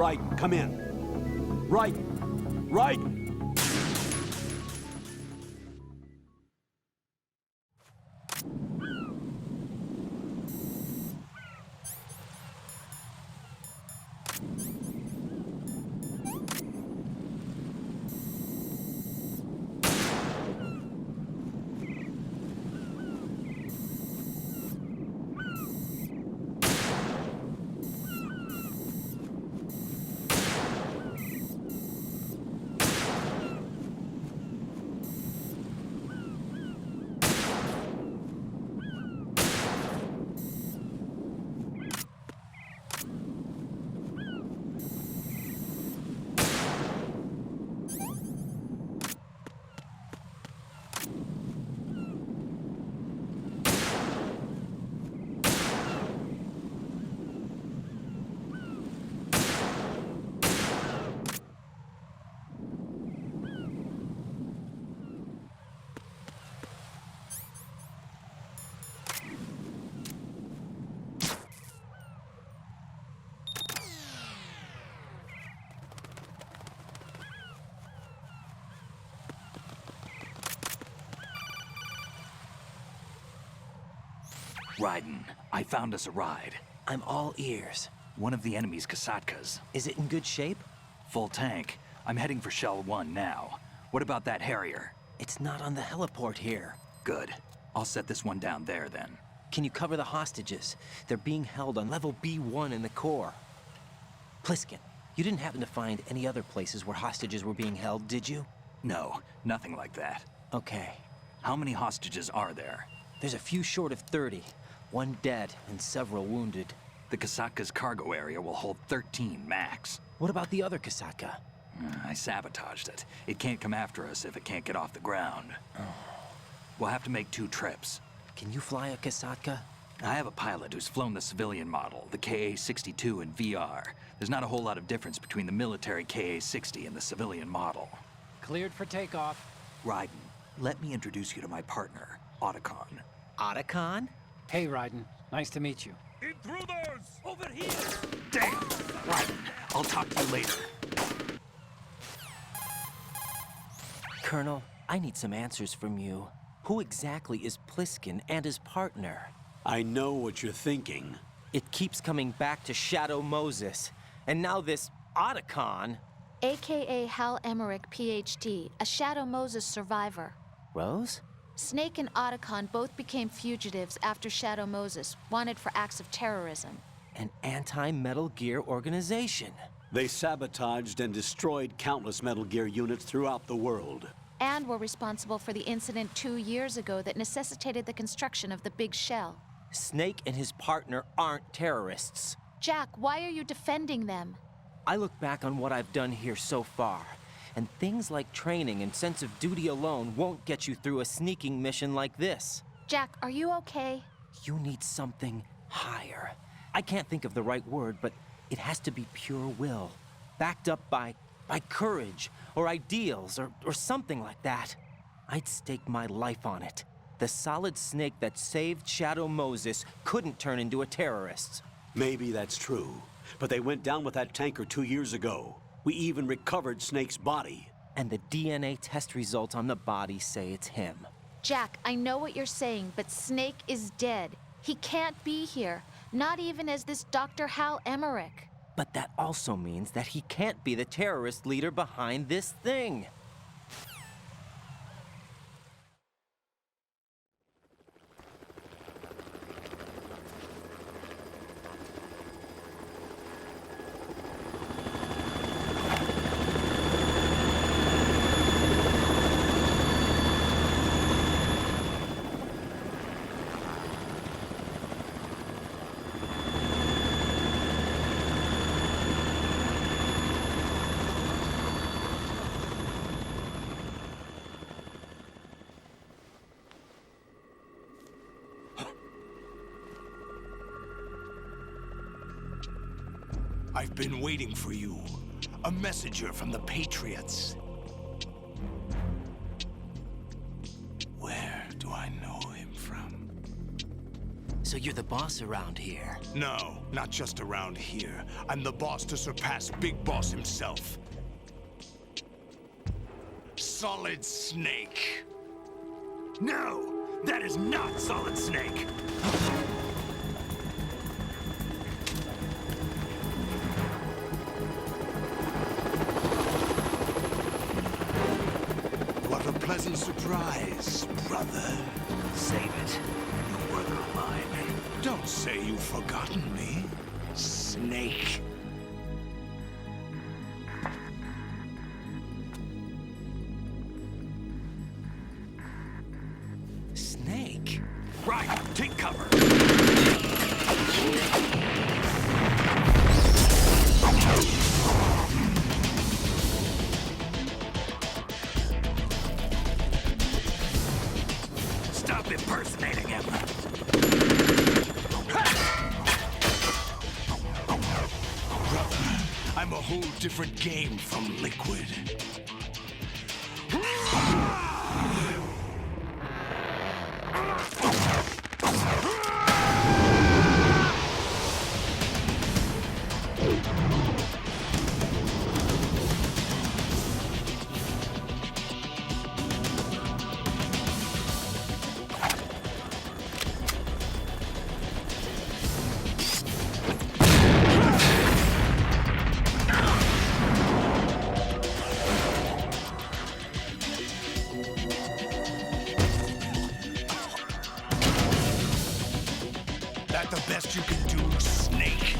Raiden, come in. Raiden! Raiden! Raiden, I found us a ride. I'm all ears. One of the enemy's Kasatkas. Is it in good shape? Full tank. I'm heading for Shell 1 now. What about that Harrier? It's not on the heliport here. Good. I'll set this one down there then. Can you cover the hostages? They're being held on level B1 in the core. Pliskin, you didn't happen to find any other places where hostages were being held, did you? No, nothing like that. Okay. How many hostages are there? There's a few short of 30. One dead and several wounded. The Kasatka's cargo area will hold 13 max. What about the other Kasatka? I sabotaged it. It can't come after us if it can't get off the ground. We'll have to make 2 trips. Can you fly a Kasatka? I have a pilot who's flown the civilian model, the KA-62 in VR. There's not a whole lot of difference between the military KA-60 and the civilian model. Cleared for takeoff. Raiden, let me introduce you to my partner, Otacon. Otacon? Hey, Raiden. Nice to meet you. Intruders! Over here! Damn! Raiden, I'll talk to you later. Colonel, I need some answers from you. Who exactly is Pliskin and his partner? I know what you're thinking. It keeps coming back to Shadow Moses. And now this Otacon. AKA Hal Emmerich, PhD, a Shadow Moses survivor. Rose? Snake and Otacon both became fugitives after Shadow Moses, wanted for acts of terrorism. An anti-Metal Gear organization. They sabotaged and destroyed countless Metal Gear units throughout the world. And were responsible for the incident 2 years ago that necessitated the construction of the Big Shell. Snake and his partner aren't terrorists. Jack, why are you defending them? I look back on what I've done here so far, and things like training and sense of duty alone won't get you through a sneaking mission like this. Jack, are you okay? You need something higher. I can't think of the right word, but it has to be pure will, backed up by courage, or ideals, or something like that. I'd stake my life on it. The solid Snake that saved Shadow Moses couldn't turn into a terrorist. Maybe that's true, but they went down with that tanker 2 years ago. We even recovered Snake's body. And the DNA test results on the body say it's him. Jack, I know what you're saying, but Snake is dead. He can't be here, not even as this Dr. Hal Emmerich. But that also means that he can't be the terrorist leader behind this thing. I've been waiting for you. A messenger from the Patriots. Where do I know him from? So you're the boss around here. No, not just around here. I'm the boss to surpass Big Boss himself. Solid Snake. No! That is not Solid Snake! What a pleasant surprise, brother. Save it. You brother of mine. Don't say you've forgotten me, Snake. Snake? Right, take cover! Stop impersonating him! Brother, I'm a whole different game from Liquid. That the best you can do, Snake?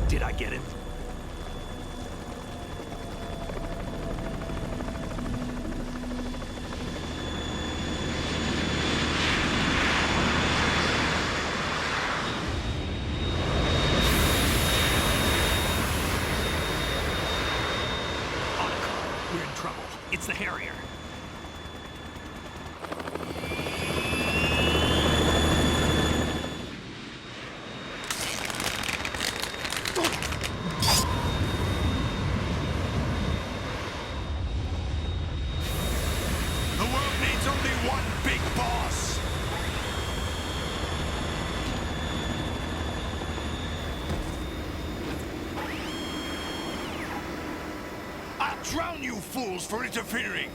Did I get it? We're in trouble. It's the Harrier. The world needs only one big boss. I'll drown you fools for interfering.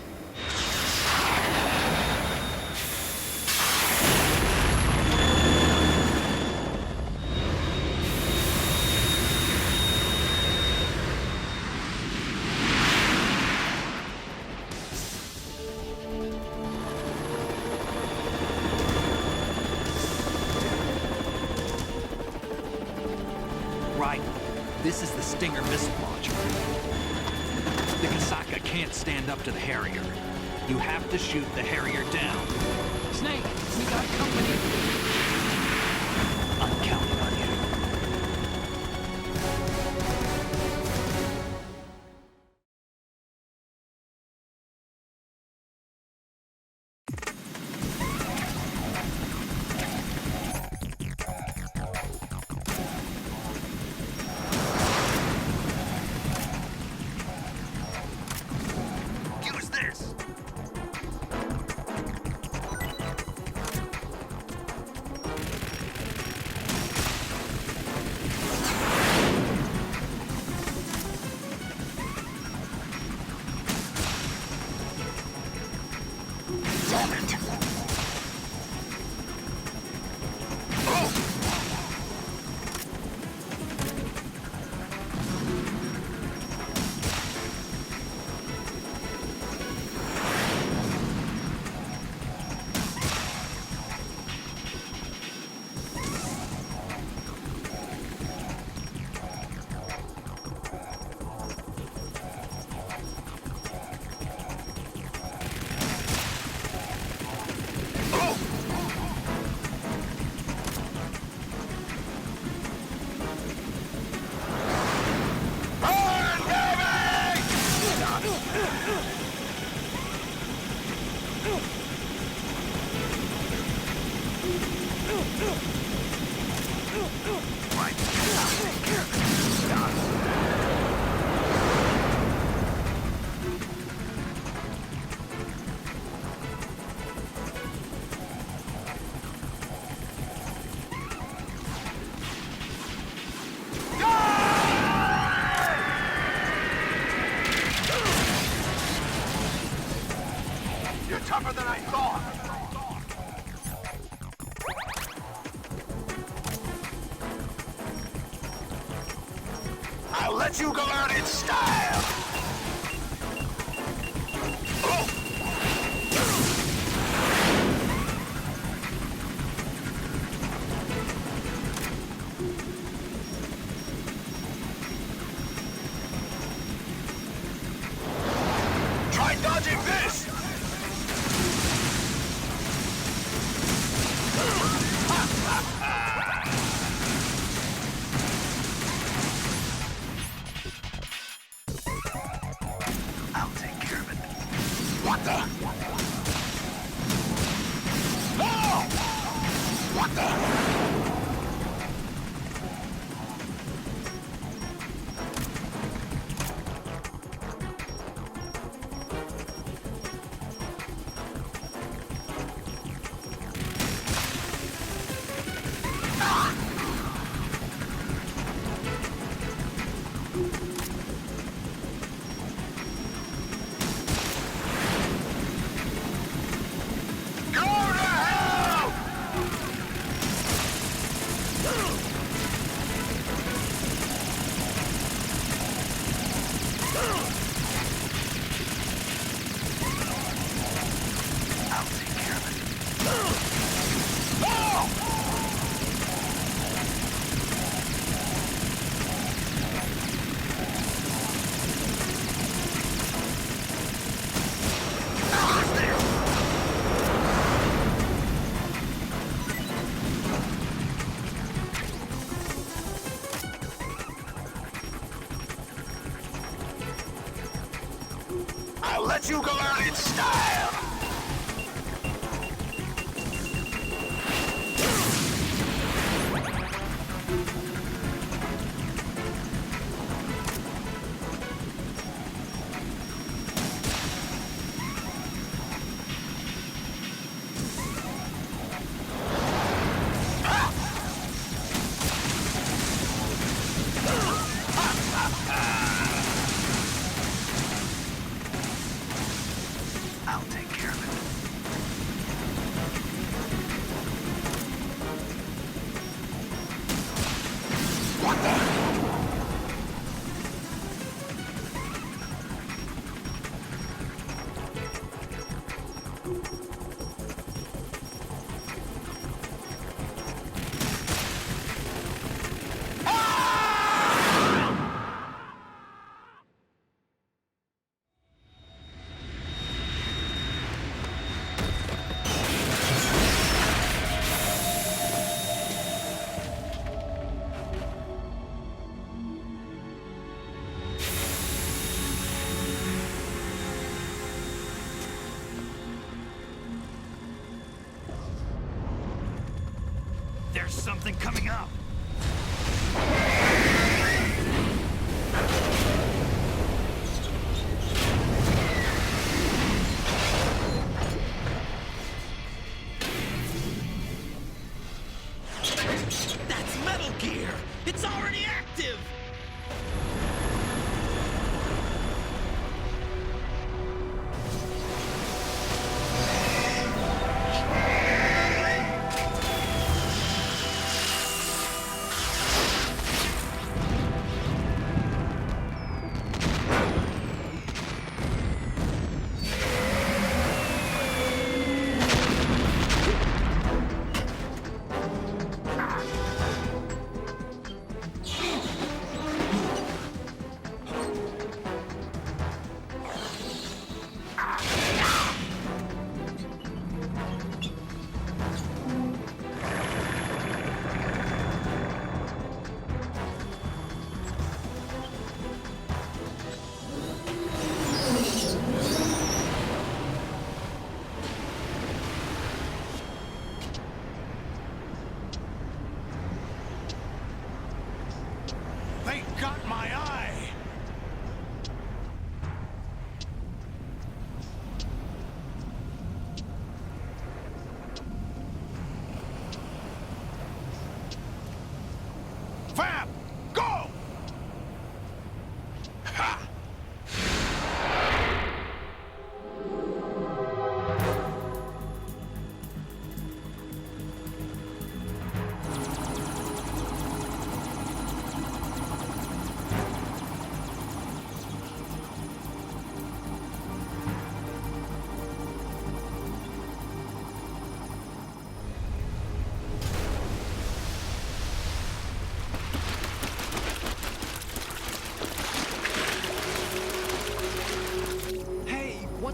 Right. This is the Stinger missile launcher. The Kasaka can't stand up to the Harrier. You have to shoot the Harrier down. Snake, we got company. I'm counting on you. Use this! I'll let you go out in style! Try dodging this! I'll take care of it. What the? No! What the? I'll let you go out in style! I'll take care of it. What the? There's something coming up. That's Metal Gear! It's already active! They got my eye! Fab! Go! Ha!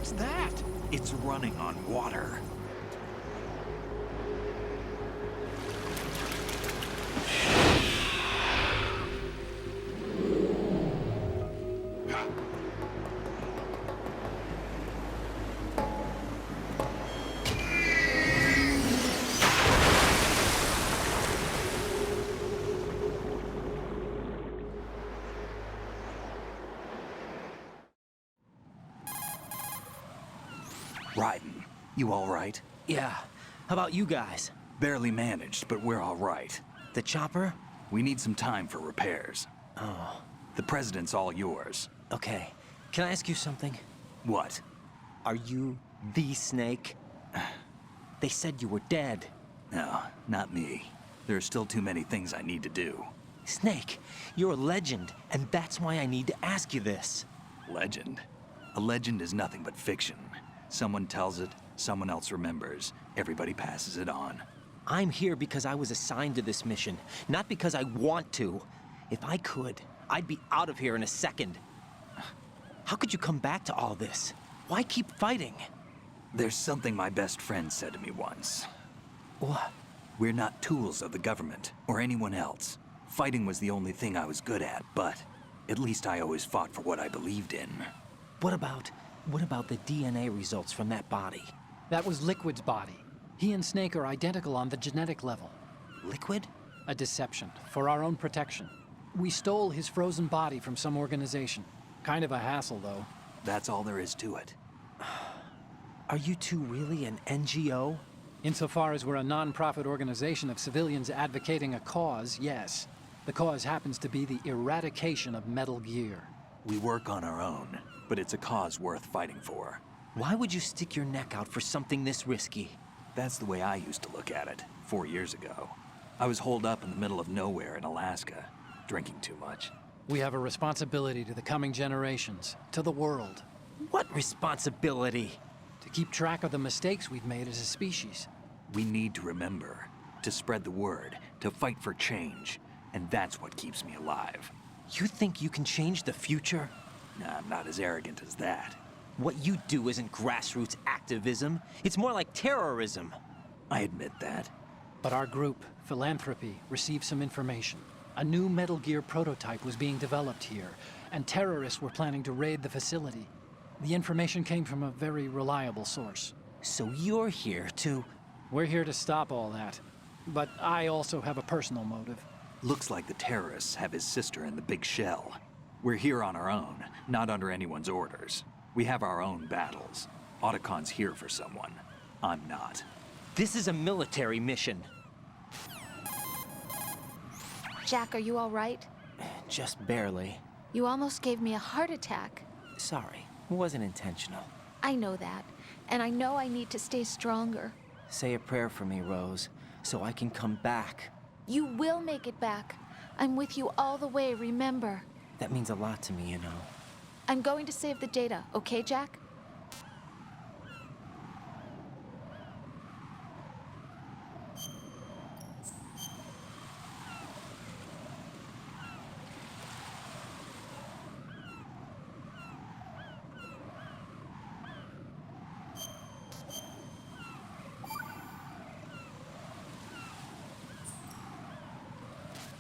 What's that? It's running on water. Raiden, you all right? Yeah. How about you guys? Barely managed, but we're all right. The chopper? We need some time for repairs. Oh, The president's all yours. okay. Can I ask you something? What? Are you the Snake? They said you were dead. No, not me. There are still too many things I need to do. Snake, you're a legend, and that's why I need to ask you this. Legend? A legend is nothing but fiction. Someone tells it, someone else remembers. Everybody passes it on. I'm here because I was assigned to this mission, not because I want to. If I could, I'd be out of here in a second. How could you come back to all this? Why keep fighting? There's something my best friend said to me once. What? We're not tools of the government or anyone else. Fighting was the only thing I was good at, but at least I always fought for what I believed in. What about the DNA results from that body? That was Liquid's body. He and Snake are identical on the genetic level. Liquid? A deception, for our own protection. We stole his frozen body from some organization. Kind of a hassle, though. That's all there is to it. Are you two really an NGO? Insofar as we're a non-profit organization of civilians advocating a cause, yes. The cause happens to be the eradication of Metal Gear. We work on our own, but it's a cause worth fighting for. Why would you stick your neck out for something this risky? That's the way I used to look at it 4 years ago. I was holed up in the middle of nowhere in Alaska, drinking too much. We have a responsibility to the coming generations, to the world, What responsibility? to keep track of the mistakes we've made as a species. We need to remember, to spread the word, to fight for change, and that's what keeps me alive. You think you can change the future? Nah, I'm not as arrogant as that. What you do isn't grassroots activism. It's more like terrorism. I admit that. But our group, Philanthropy, received some information. A new Metal Gear prototype was being developed here, and terrorists were planning to raid the facility. The information came from a very reliable source. So you're here to... We're here to stop all that. But I also have a personal motive. Looks like the terrorists have his sister in the big shell. We're here on our own, not under anyone's orders. We have our own battles. Otacon's here for someone. I'm not. This is a military mission. Jack, are you all right? Just barely. You almost gave me a heart attack. Sorry, it wasn't intentional. I know that, and I know I need to stay stronger. Say a prayer for me, Rose, so I can come back. You will make it back. I'm with you all the way, remember. That means a lot to me, you know. I'm going to save the data, okay, Jack?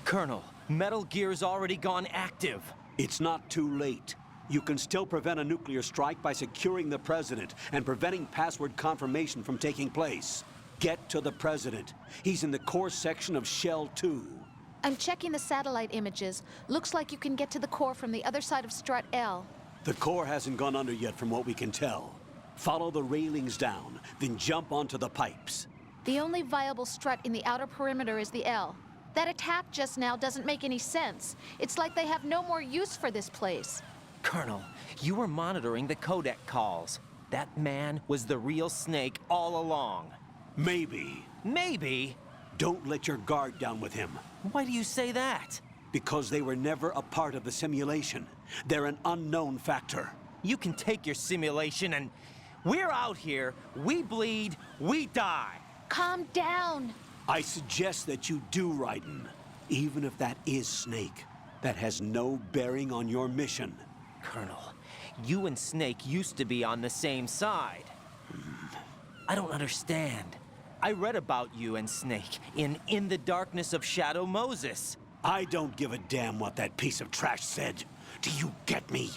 Colonel, Metal Gear's already gone active. It's not too late. You can still prevent a nuclear strike by securing the president and preventing password confirmation from taking place. Get to the president. He's in the core section of Shell 2. I'm checking the satellite images. Looks like you can get to the core from the other side of Strut L. The core hasn't gone under yet from what we can tell. Follow the railings down, then jump onto the pipes. The only viable strut in the outer perimeter is the L. That attack just now doesn't make any sense. It's like they have no more use for this place. Colonel, you were monitoring the codec calls. That man was the real Snake all along. Maybe. Maybe? Don't let your guard down with him. Why do you say that? Because they were never a part of the simulation. They're an unknown factor. You can take your simulation and... We're out here, we bleed, we die. Calm down. I suggest that you do, Raiden. Even if that is Snake, that has no bearing on your mission. Colonel, You and Snake used to be on the same side. I don't understand. I read about you and Snake in the Darkness of Shadow Moses. I don't give a damn what that piece of trash said. Do you get me?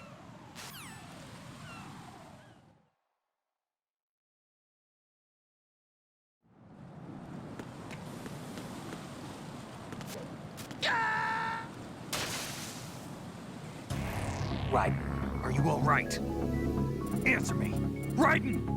Raiden, are you all right? Answer me. Raiden!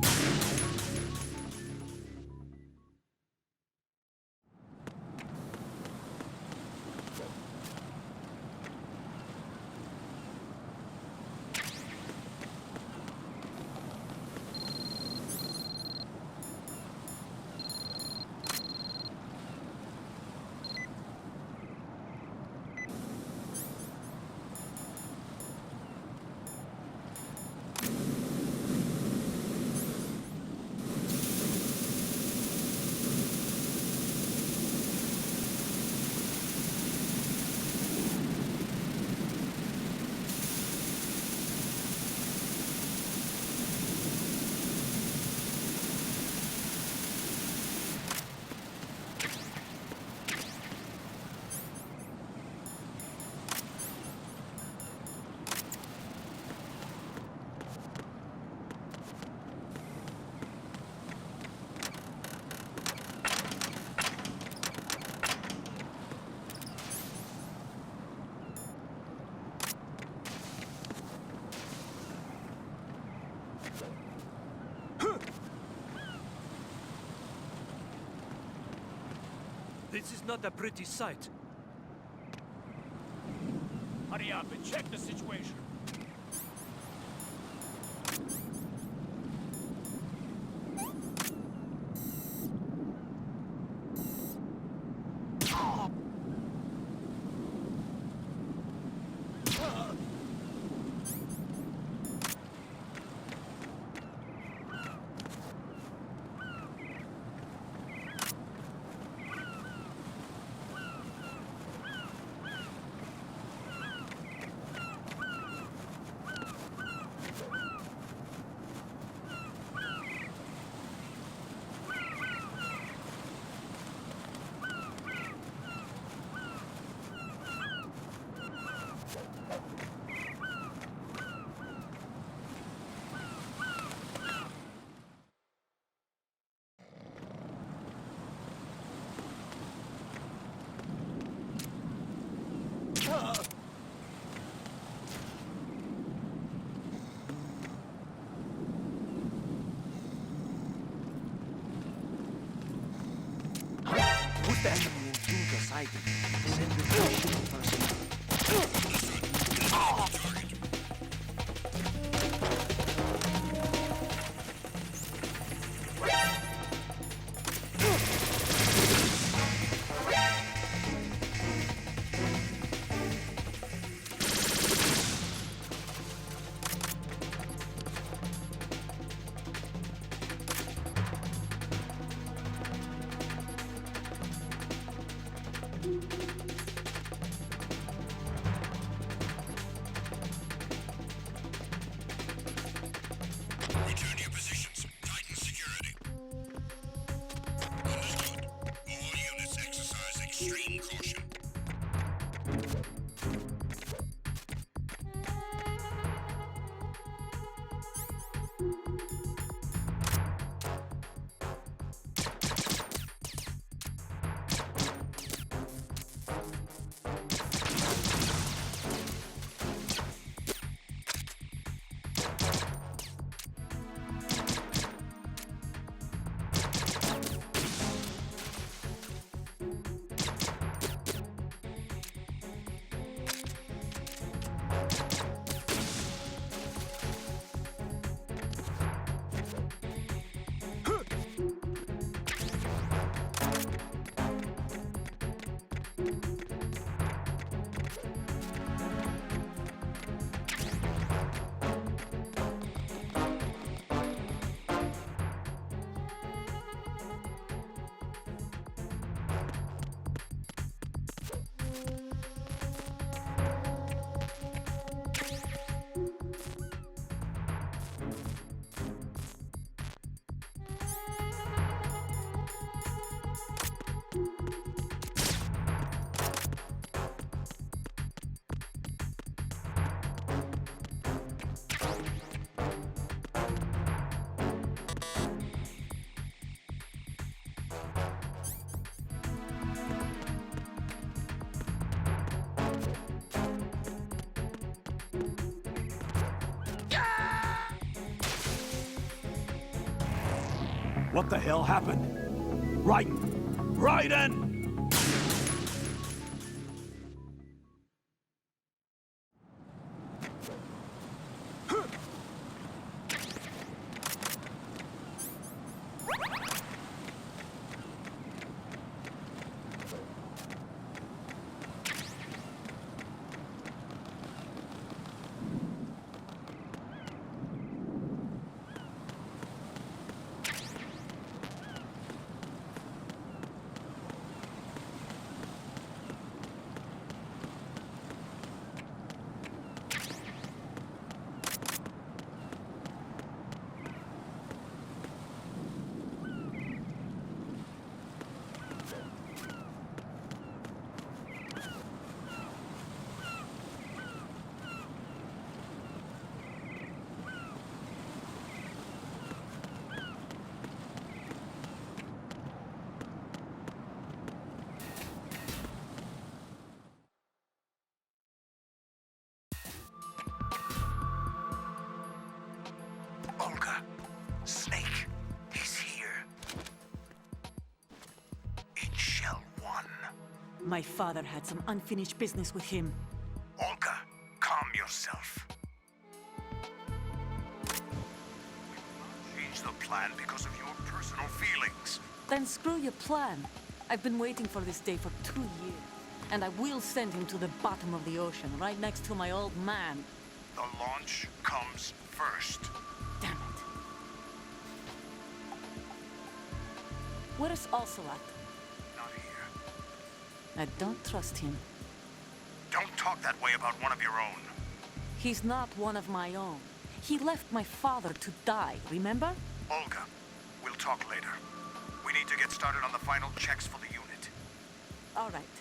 This is not a pretty sight. Hurry up and check the situation. What the hell happened? Raiden! Raiden! Olga, Snake, he's here. In Shell 1. My father had some unfinished business with him. Olga, calm yourself. Change the plan because of your personal feelings. Then screw your plan. I've been waiting for this day for 2 years. And I will send him to the bottom of the ocean, right next to my old man. The launch comes first. Damn it. Where's Ocelot? Not here. I don't trust him. Don't talk that way about one of your own. He's not one of my own. He left my father to die, remember? Olga, we'll talk later. We need to get started on the final checks for the unit. All right.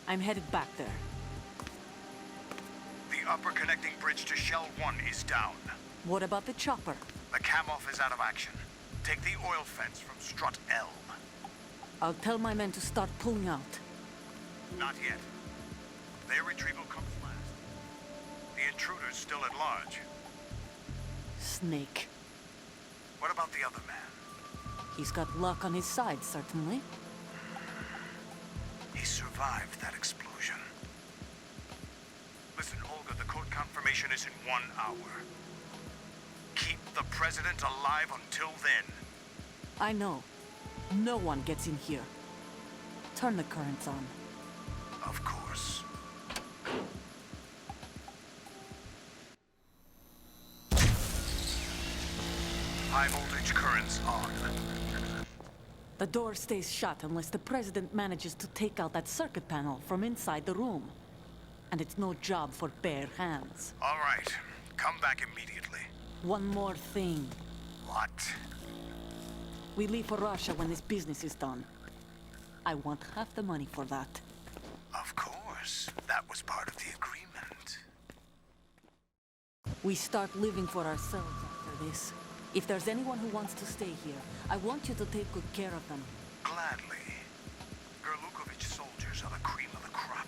I'm headed back there. The upper connecting bridge to Shell 1 is down. What about the chopper? The cam-off is out of action. Take the oil fence from strut L. I'll tell my men to start pulling out. Not yet. Their retrieval comes last. The intruder's still at large. Snake. What about the other man? He's got luck on his side, certainly. He survived that explosion. Listen, Olga, the code confirmation is in 1 hour. Keep the president alive until then. I know. No one gets in here. Turn the currents on. Of course. High voltage currents on. The door stays shut unless the president manages to take out that circuit panel from inside the room. And it's no job for bare hands. All right. Come back immediately. One more thing. What? We leave for Russia when this business is done. I want half the money for that. Of course. That was part of the agreement. We start living for ourselves after this. If there's anyone who wants to stay here, I want you to take good care of them. Gladly. Gerlukovich soldiers are the cream of the crop.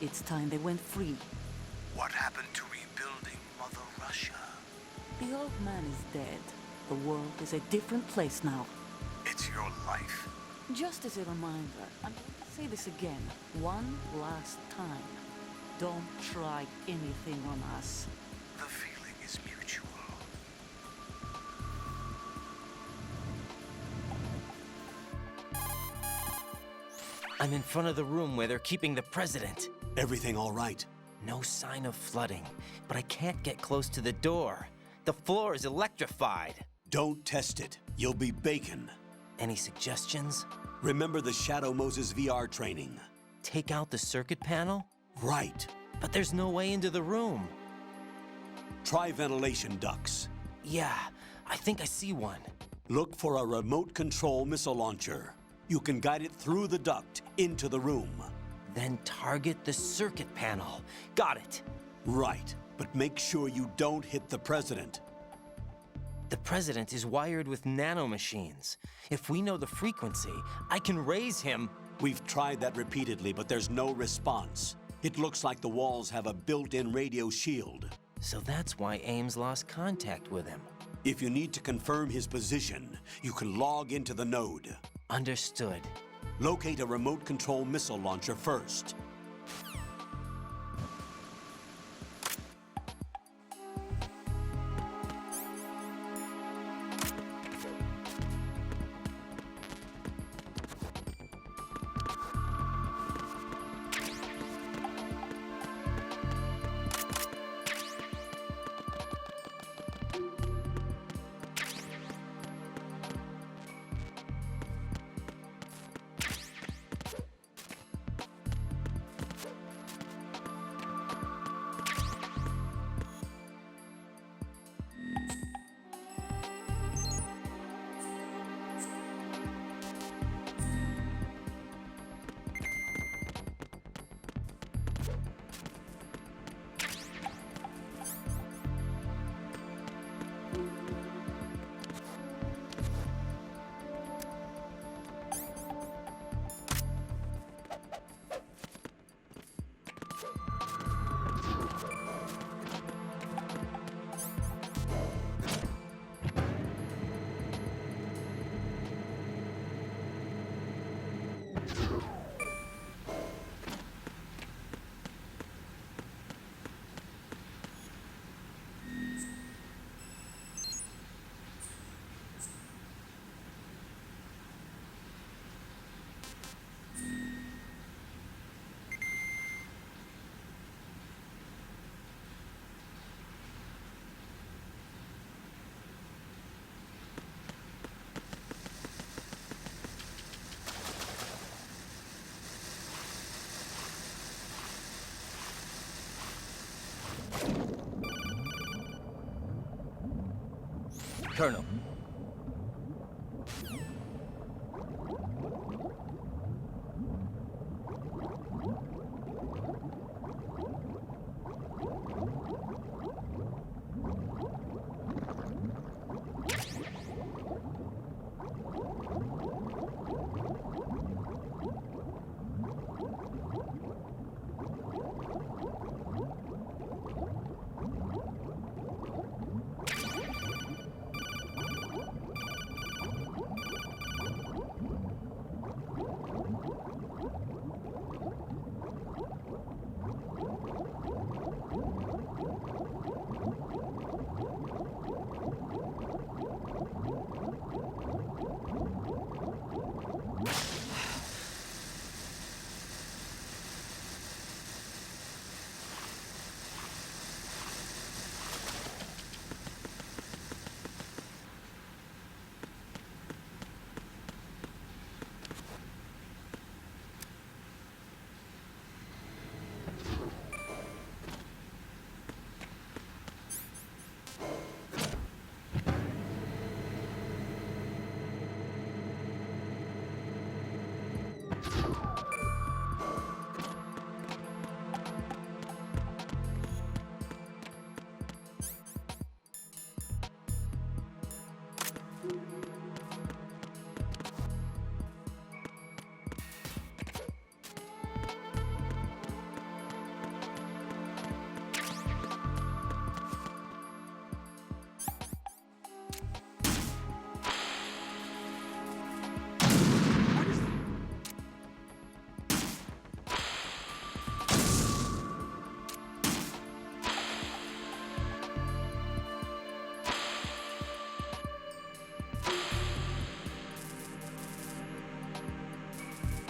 It's time they went free. What happened to rebuilding Mother Russia? The old man is dead. The world is a different place now. It's your life. Just as a reminder, I'm going to say this again, one last time. Don't try anything on us. The feeling is mutual. I'm in front of the room where they're keeping the president. Everything all right? No sign of flooding, but I can't get close to the door. The floor is electrified. Don't test it. You'll be bacon. Any suggestions? Remember the Shadow Moses VR training? Take out the circuit panel? Right. But there's no way into the room. Try ventilation ducts. Yeah, I think I see one. Look for a remote control missile launcher. You can guide it through the duct into the room. Then target the circuit panel. Got it. Right, but make sure you don't hit the president. The president is wired with nanomachines. If we know the frequency, I can raise him. We've tried that repeatedly, but there's no response. It looks like the walls have a built-in radio shield. So that's why Ames lost contact with him. If you need to confirm his position, you can log into the node. Understood. Locate a remote control missile launcher first. Colonel.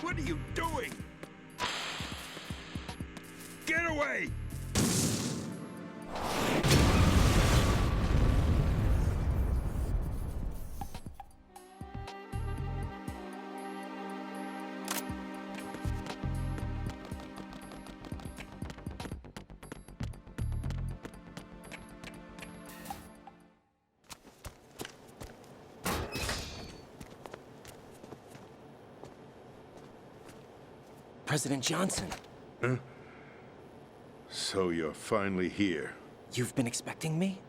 What are you doing? Get away! President Johnson. So you're finally here. You've been expecting me?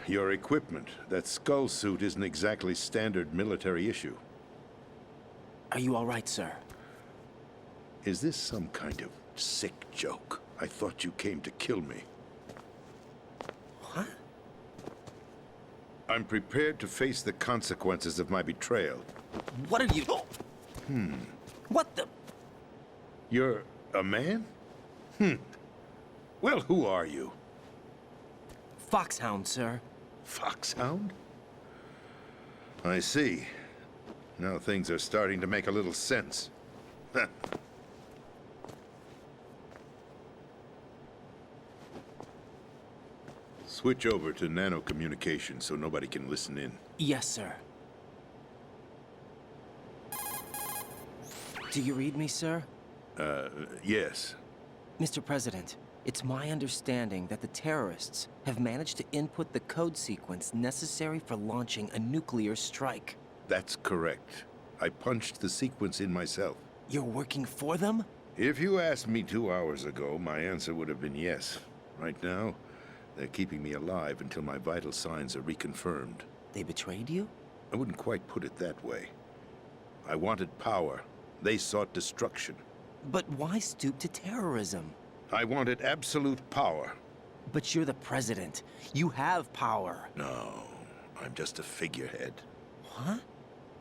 Your equipment, that skull suit isn't exactly standard military issue. Are you all right, sir? Is this some kind of sick joke? I thought you came to kill me. What? I'm prepared to face the consequences of my betrayal. What are you... What the... You're a man? Well, who are you? Foxhound, sir. Foxhound? I see. Now things are starting to make a little sense. Switch over to nano-communication so nobody can listen in. Yes, sir. Do you read me, sir? Yes. Mr. President, it's my understanding that the terrorists have managed to input the code sequence necessary for launching a nuclear strike. That's correct. I punched the sequence in myself. You're working for them? If you asked me 2 hours ago, my answer would have been yes. Right now, they're keeping me alive until my vital signs are reconfirmed. They betrayed you? I wouldn't quite put it that way. I wanted power. They sought destruction. But why stoop to terrorism? I wanted absolute power. But you're the president. You have power. No, I'm just a figurehead. What?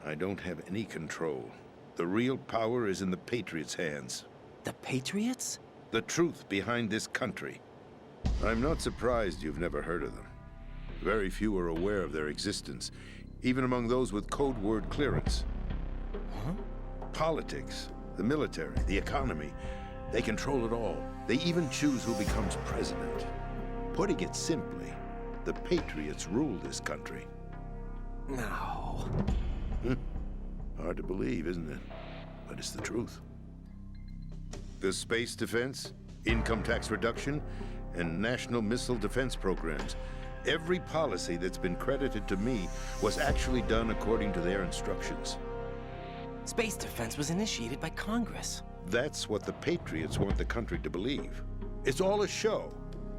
I don't have any control. The real power is in the Patriots' hands. The Patriots? The truth behind this country. I'm not surprised you've never heard of them. Very few are aware of their existence, even among those with code word clearance. Huh? Politics, the military, the economy, they control it all. They even choose who becomes president. Putting it simply, the Patriots rule this country. No. Hard to believe, isn't it? But it's the truth. The space defense, income tax reduction, and national missile defense programs. Every policy that's been credited to me was actually done according to their instructions. Space defense was initiated by Congress. That's what the Patriots want the country to believe. It's all a show.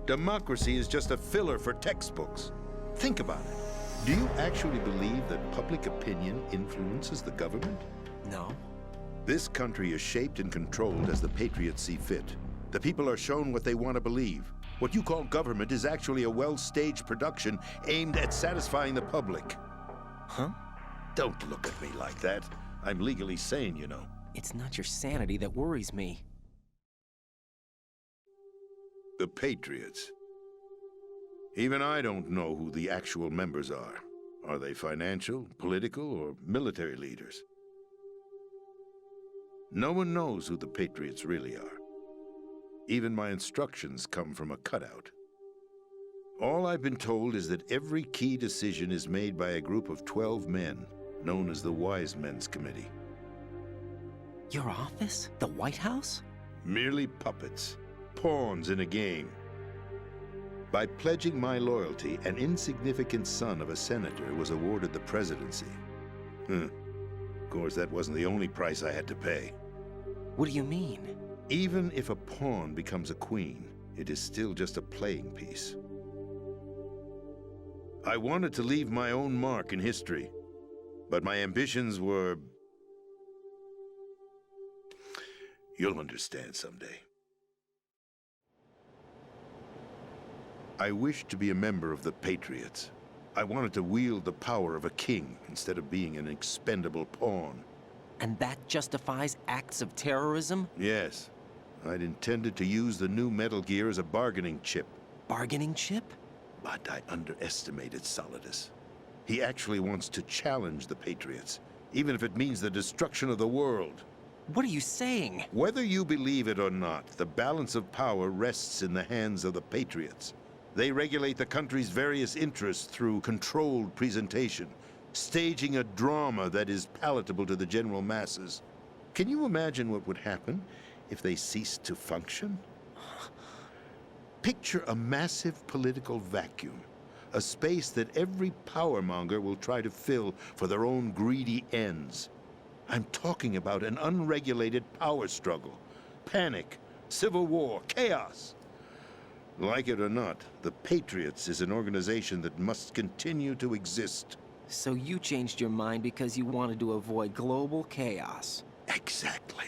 Democracy is just a filler for textbooks. Think about it. Do you actually believe that public opinion influences the government? No. This country is shaped and controlled as the Patriots see fit. The people are shown what they want to believe. What you call government is actually a well-staged production aimed at satisfying the public. Huh? Don't look at me like that. I'm legally sane, you know. It's not your sanity that worries me. The Patriots. Even I don't know who the actual members are. Are they financial, political, or military leaders? No one knows who the Patriots really are. Even my instructions come from a cutout. All I've been told is that every key decision is made by a group of 12 men, known as the Wise Men's Committee. Your office? The White House? Merely puppets, pawns in a game. By pledging my loyalty, an insignificant son of a senator was awarded the presidency. Of course, that wasn't the only price I had to pay. What do you mean? Even if a pawn becomes a queen, it is still just a playing piece. I wanted to leave my own mark in history, but my ambitions were... You'll understand someday. I wished to be a member of the Patriots. I wanted to wield the power of a king instead of being an expendable pawn. And that justifies acts of terrorism? Yes. I'd intended to use the new Metal Gear as a bargaining chip. Bargaining chip? But I underestimated Solidus. He actually wants to challenge the Patriots, even if it means the destruction of the world. What are you saying? Whether you believe it or not, the balance of power rests in the hands of the Patriots. They regulate the country's various interests through controlled presentation, staging a drama that is palatable to the general masses. Can you imagine what would happen if they ceased to function? Picture a massive political vacuum, a space that every powermonger will try to fill for their own greedy ends. I'm talking about an unregulated power struggle, panic, civil war, chaos. Like it or not, the Patriots is an organization that must continue to exist. So you changed your mind because you wanted to avoid global chaos. Exactly.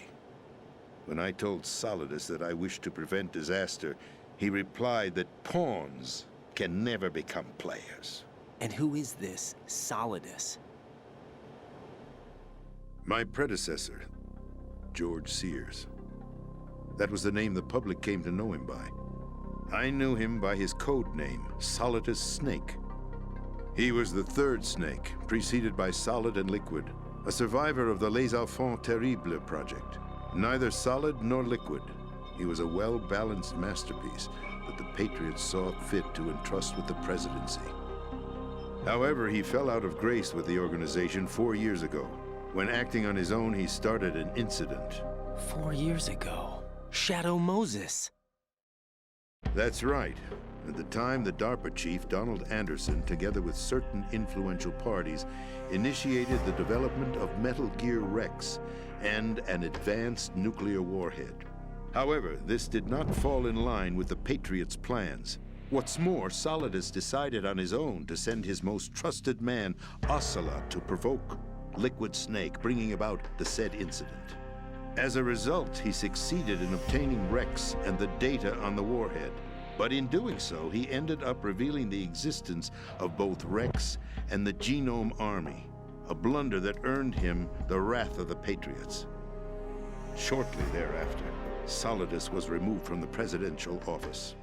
When I told Solidus that I wished to prevent disaster, he replied that pawns can never become players. And who is this Solidus? My predecessor, George Sears. That was the name the public came to know him by. I knew him by his code name, Solidus Snake. He was the third snake, preceded by Solid and Liquid, a survivor of the Les Enfants Terribles project. Neither solid nor liquid, he was a well-balanced masterpiece that the Patriots saw fit to entrust with the presidency. However, he fell out of grace with the organization 4 years ago. When acting on his own, he started an incident. 4 years ago. Shadow Moses. That's right. At the time, the DARPA chief, Donald Anderson, together with certain influential parties, initiated the development of Metal Gear Rex and an advanced nuclear warhead. However, this did not fall in line with the Patriots' plans. What's more, Solidus decided on his own to send his most trusted man, Ocelot, to provoke Liquid Snake, bringing about the said incident. As a result, he succeeded in obtaining Rex and the data on the warhead. But in doing so, he ended up revealing the existence of both Rex and the Genome Army, a blunder that earned him the wrath of the Patriots. Shortly thereafter, Solidus was removed from the presidential office.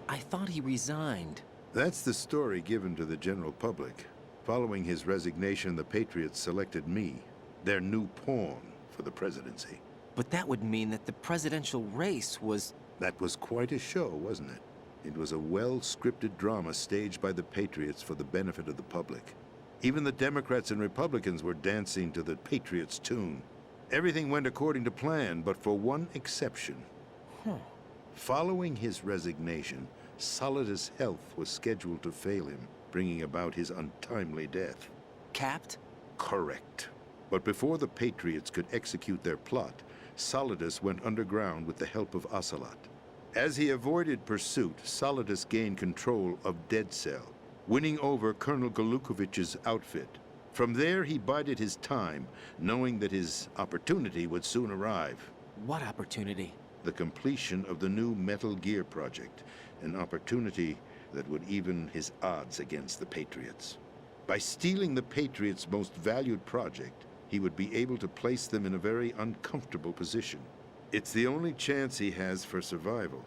I thought he resigned. That's the story given to the general public. Following his resignation, the Patriots selected me, their new pawn, for the presidency. But that would mean that the presidential race was... That was quite a show, wasn't it? It was a well-scripted drama staged by the Patriots for the benefit of the public. Even the Democrats and Republicans were dancing to the Patriots' tune. Everything went according to plan, but for one exception. Following his resignation, Solidus' health was scheduled to fail him, bringing about his untimely death. Capped? Correct. But before the Patriots could execute their plot, Solidus went underground with the help of Ocelot. As he avoided pursuit, Solidus gained control of Dead Cell, winning over Colonel Golukovich's outfit. From there, he bided his time, knowing that his opportunity would soon arrive. What opportunity? The completion of the new Metal Gear project, an opportunity that would even his odds against the Patriots. By stealing the Patriots' most valued project, he would be able to place them in a very uncomfortable position. It's the only chance he has for survival.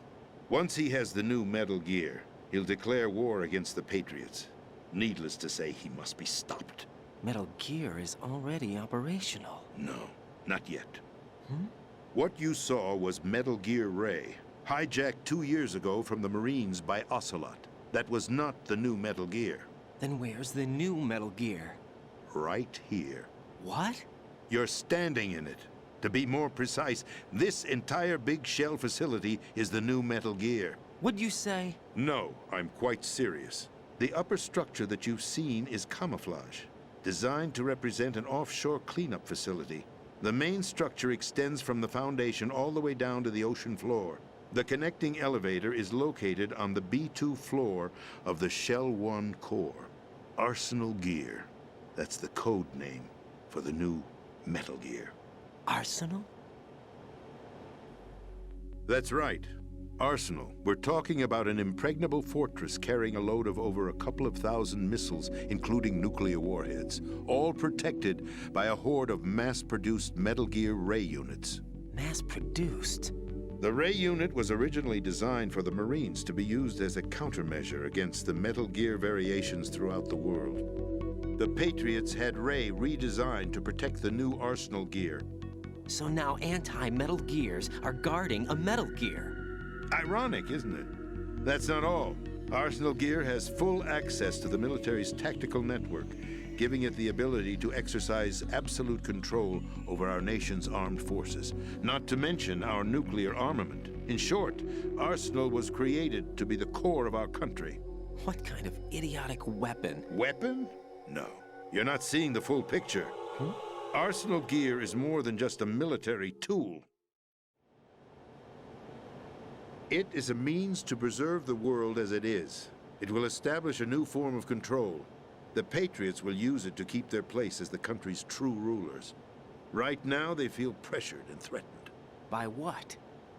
Once he has the new Metal Gear, he'll declare war against the Patriots. Needless to say, he must be stopped. Metal Gear is already operational. No, not yet. What you saw was Metal Gear Ray, hijacked 2 years ago from the Marines by Ocelot. That was not the new Metal Gear. Then where's the new Metal Gear? Right here. What? You're standing in it. To be more precise, this entire big shell facility is the new Metal Gear. What'd you say? No, I'm quite serious. The upper structure that you've seen is camouflage, designed to represent an offshore cleanup facility. The main structure extends from the foundation all the way down to the ocean floor. The connecting elevator is located on the B2 floor of the Shell 1 core. Arsenal Gear. That's the code name for the new Metal Gear. Arsenal? That's right. Arsenal. We're talking about an impregnable fortress carrying a load of over a couple of thousand missiles, including nuclear warheads, all protected by a horde of mass-produced Metal Gear Ray units. Mass-produced? The Ray unit was originally designed for the Marines to be used as a countermeasure against the Metal Gear variations throughout the world. The Patriots had Ray redesigned to protect the new Arsenal Gear. So now anti-Metal Gears are guarding a Metal Gear. Ironic, isn't it? That's not all. Arsenal Gear has full access to the military's tactical network, giving it the ability to exercise absolute control over our nation's armed forces, not to mention our nuclear armament. In short, Arsenal was created to be the core of our country. What kind of idiotic weapon? Weapon? No. You're not seeing the full picture. Arsenal Gear is more than just a military tool. It is a means to preserve the world as it is. It will establish a new form of control. The Patriots will use it to keep their place as the country's true rulers. Right now, they feel pressured and threatened. By what?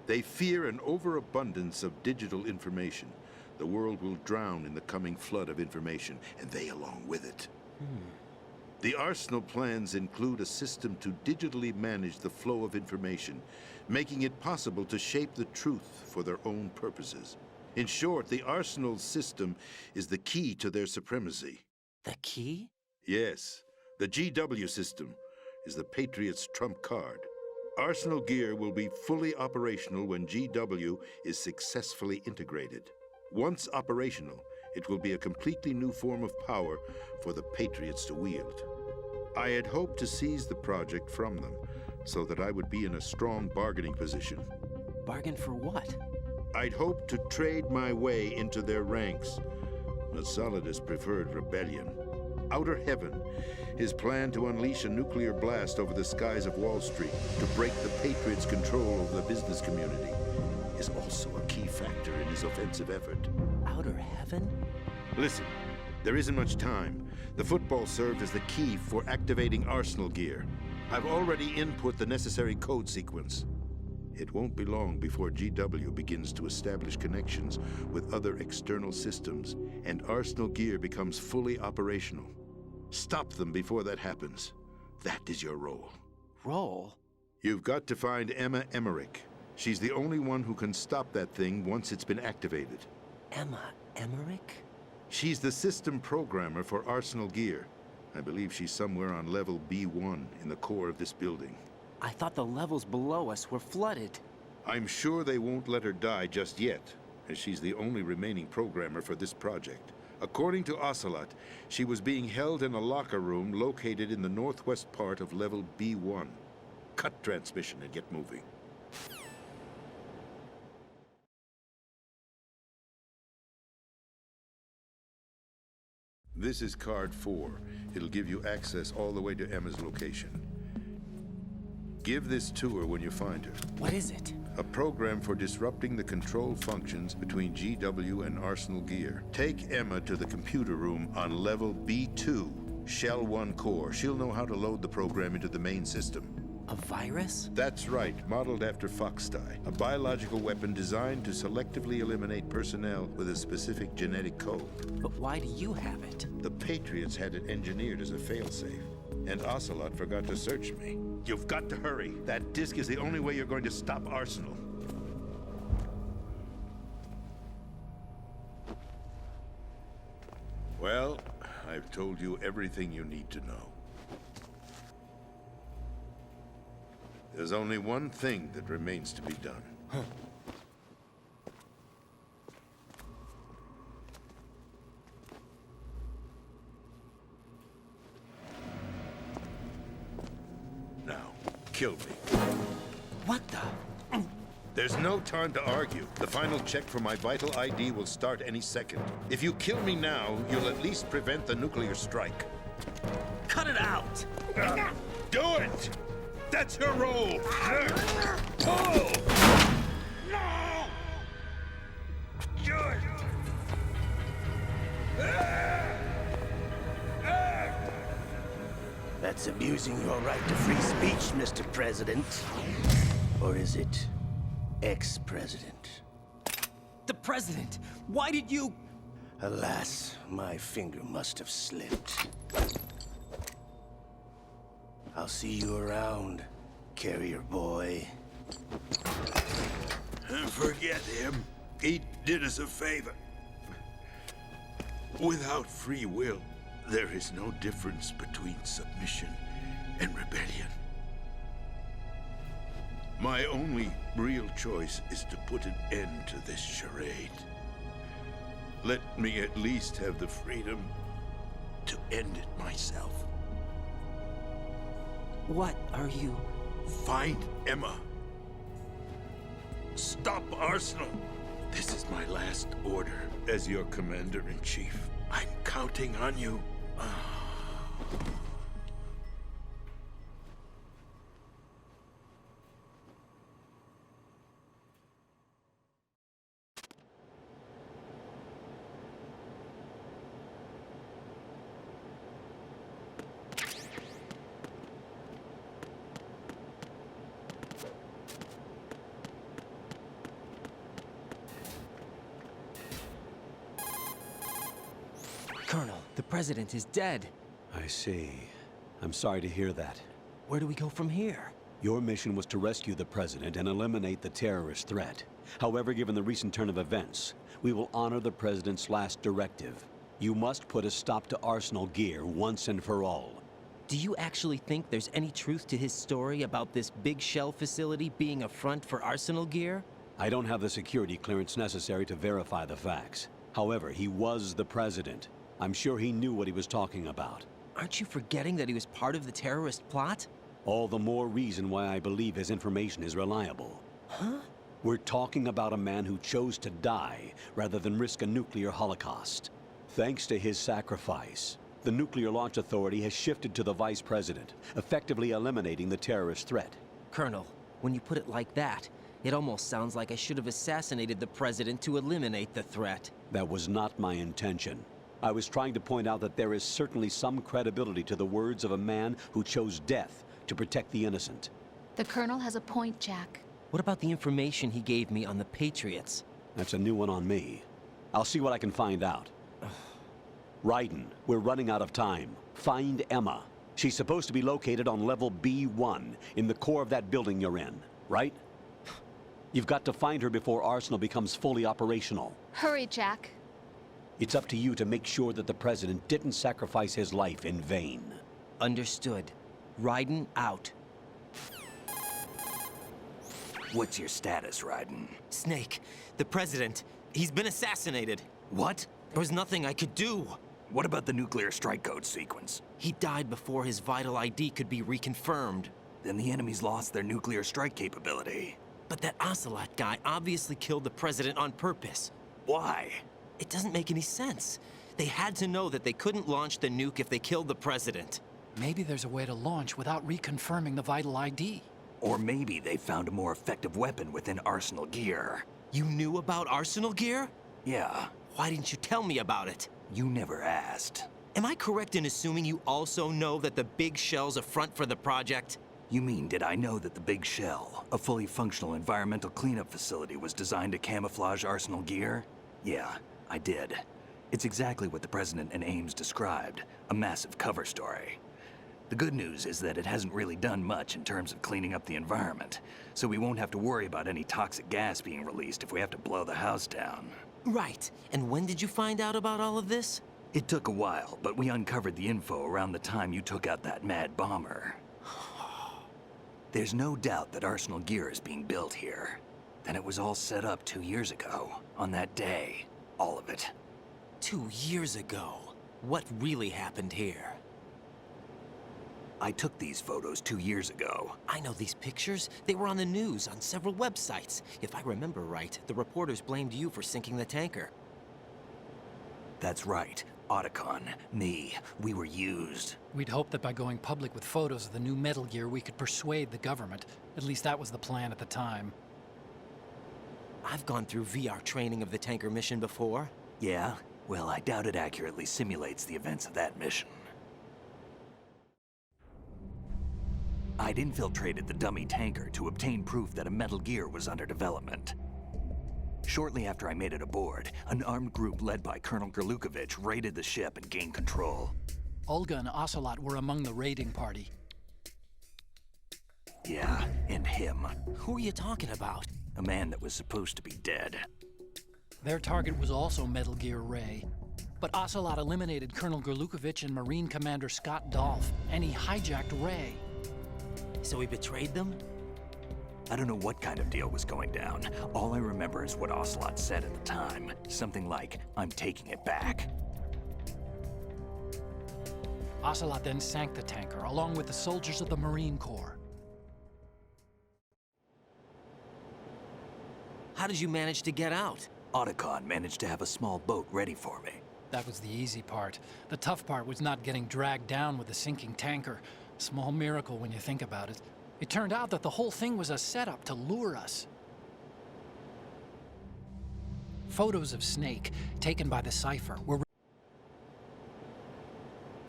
They fear an overabundance of digital information. The world will drown in the coming flood of information, and they along with it. The Arsenal plans include a system to digitally manage the flow of information, making it possible to shape the truth for their own purposes. In short, the Arsenal system is the key to their supremacy. The key? Yes, the GW system is the Patriots' trump card. Arsenal gear will be fully operational when GW is successfully integrated. Once operational, it will be a completely new form of power for the Patriots to wield. I had hoped to seize the project from them, so that I would be in a strong bargaining position. Bargain for what? I'd hoped to trade my way into their ranks, but Solidus preferred rebellion. Outer Heaven, his plan to unleash a nuclear blast over the skies of Wall Street to break the Patriots' control over the business community, is also a key factor in his offensive effort. Outer Heaven? Listen, there isn't much time. The football served as the key for activating Arsenal gear. I've already input the necessary code sequence. It won't be long before GW begins to establish connections with other external systems, and Arsenal gear becomes fully operational. Stop them before that happens. That is your role. Role? You've got to find Emma Emmerich. She's the only one who can stop that thing once it's been activated. Emma Emmerich? She's the system programmer for Arsenal gear. I believe she's somewhere on level B1 in the core of this building. I thought the levels below us were flooded. I'm sure they won't let her die just yet, as she's the only remaining programmer for this project. According to Ocelot, she was being held in a locker room located in the northwest part of level B1. Cut transmission and get moving. This is card 4. It'll give you access all the way to Emma's location. Give this to her when you find her. What is it? A program for disrupting the control functions between GW and Arsenal gear. Take Emma to the computer room on level B2, Shell 1 core. She'll know how to load the program into the main system. A virus? That's right, modeled after Foxdie, a biological weapon designed to selectively eliminate personnel with a specific genetic code. But why do you have it? The Patriots had it engineered as a failsafe, and Ocelot forgot to search me. You've got to hurry. That disk is the only way you're going to stop Arsenal. Well, I've told you everything you need to know. There's only one thing that remains to be done. Now, kill me. What the? There's no time to argue. The final check for my vital ID will start any second. If you kill me now, you'll at least prevent the nuclear strike. Cut it out! Do it! That's your role! Pull! No! Do it! That's abusing your right to free speech, Mr. President. Or is it ex-president? The president! Why did you... Alas, my finger must have slipped. I'll see you around, carrier boy. Forget him. He did us a favor. Without free will, there is no difference between submission and rebellion. My only real choice is to put an end to this charade. Let me at least have the freedom to end it myself. What are you... Find Emma. Stop Arsenal. This is my last order as your commander-in-chief. I'm counting on you. Colonel, the president is dead. I see. I'm sorry to hear that. Where do we go from here? Your mission was to rescue the president and eliminate the terrorist threat. However, given the recent turn of events, we will honor the president's last directive. You must put a stop to Arsenal gear once and for all. Do you actually think there's any truth to his story about this big shell facility being a front for Arsenal gear? I don't have the security clearance necessary to verify the facts. However, he was the president. I'm sure he knew what he was talking about. Aren't you forgetting that he was part of the terrorist plot? All the more reason why I believe his information is reliable. Huh? We're talking about a man who chose to die rather than risk a nuclear holocaust. Thanks to his sacrifice, the Nuclear Launch Authority has shifted to the vice president, effectively eliminating the terrorist threat. Colonel, when you put it like that, it almost sounds like I should have assassinated the president to eliminate the threat. That was not my intention. I was trying to point out that there is certainly some credibility to the words of a man who chose death to protect the innocent. The Colonel has a point, Jack. What about the information he gave me on the Patriots? That's a new one on me. I'll see what I can find out. Raiden, we're running out of time. Find Emma. She's supposed to be located on level B1, in the core of that building you're in, right? You've got to find her before Arsenal becomes fully operational. Hurry, Jack. It's up to you to make sure that the president didn't sacrifice his life in vain. Understood. Raiden out. What's your status, Raiden? Snake, the president, he's been assassinated. What? There was nothing I could do. What about the nuclear strike code sequence? He died before his vital ID could be reconfirmed. Then the enemy's lost their nuclear strike capability. But that Ocelot guy obviously killed the president on purpose. Why? It doesn't make any sense. They had to know that they couldn't launch the nuke if they killed the president. Maybe there's a way to launch without reconfirming the vital ID. Or maybe they found a more effective weapon within Arsenal gear. You knew about Arsenal gear? Yeah, Why didn't you tell me about it? you never asked. Am I correct in assuming you also know that the big shell's a front for the project? You mean, did I know that the Big Shell, a fully functional environmental cleanup facility, was designed to camouflage Arsenal gear? Yeah, I did. It's exactly what the President and Ames described, a massive cover story. The good news is that it hasn't really done much in terms of cleaning up the environment, so we won't have to worry about any toxic gas being released if we have to blow the house down. Right. And when did you find out about all of this? It took a while, but we uncovered the info around the time you took out that mad bomber. There's no doubt that Arsenal gear is being built here. Then it was all set up 2 years ago, on that day. All of it. 2 years ago. What really happened here? I took these photos 2 years ago. I know these pictures. They were on the news on several websites. If I remember right, the reporters blamed you for sinking the tanker. That's right. Otacon, me, we were used. We'd hoped that by going public with photos of the new Metal Gear, we could persuade the government. At least that was the plan at the time. I've gone through VR training of the tanker mission before. Yeah? Well, I doubt it accurately simulates the events of that mission. I'd infiltrated the dummy tanker to obtain proof that a Metal Gear was under development. Shortly after I made it aboard, an armed group led by Colonel Gerlukovich raided the ship and gained control. Olga and Ocelot were among the raiding party. Yeah, and him. Who are you talking about? A man that was supposed to be dead. Their target was also Metal Gear Ray. But Ocelot eliminated Colonel Gerlukovich and Marine Commander Scott Dolph, and he hijacked Ray. So he betrayed them? I don't know what kind of deal was going down. All I remember is what Ocelot said at the time. Something like, "I'm taking it back." Ocelot then sank the tanker, along with the soldiers of the Marine Corps. How did you manage to get out? Otacon managed to have a small boat ready for me. That was the easy part. The tough part was not getting dragged down with the sinking tanker. A small miracle when you think about it. It turned out that the whole thing was a setup to lure us. Photos of Snake, taken by the Cypher, were...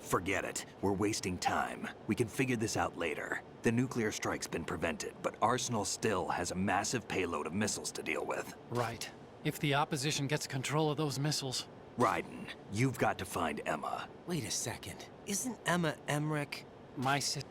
Forget it. We're wasting time. We can figure this out later. The nuclear strike's been prevented, but Arsenal still has a massive payload of missiles to deal with. Right. If the opposition gets control of those missiles... Raiden, you've got to find Emma. Wait a second. Isn't Emma Emmerich? My sister.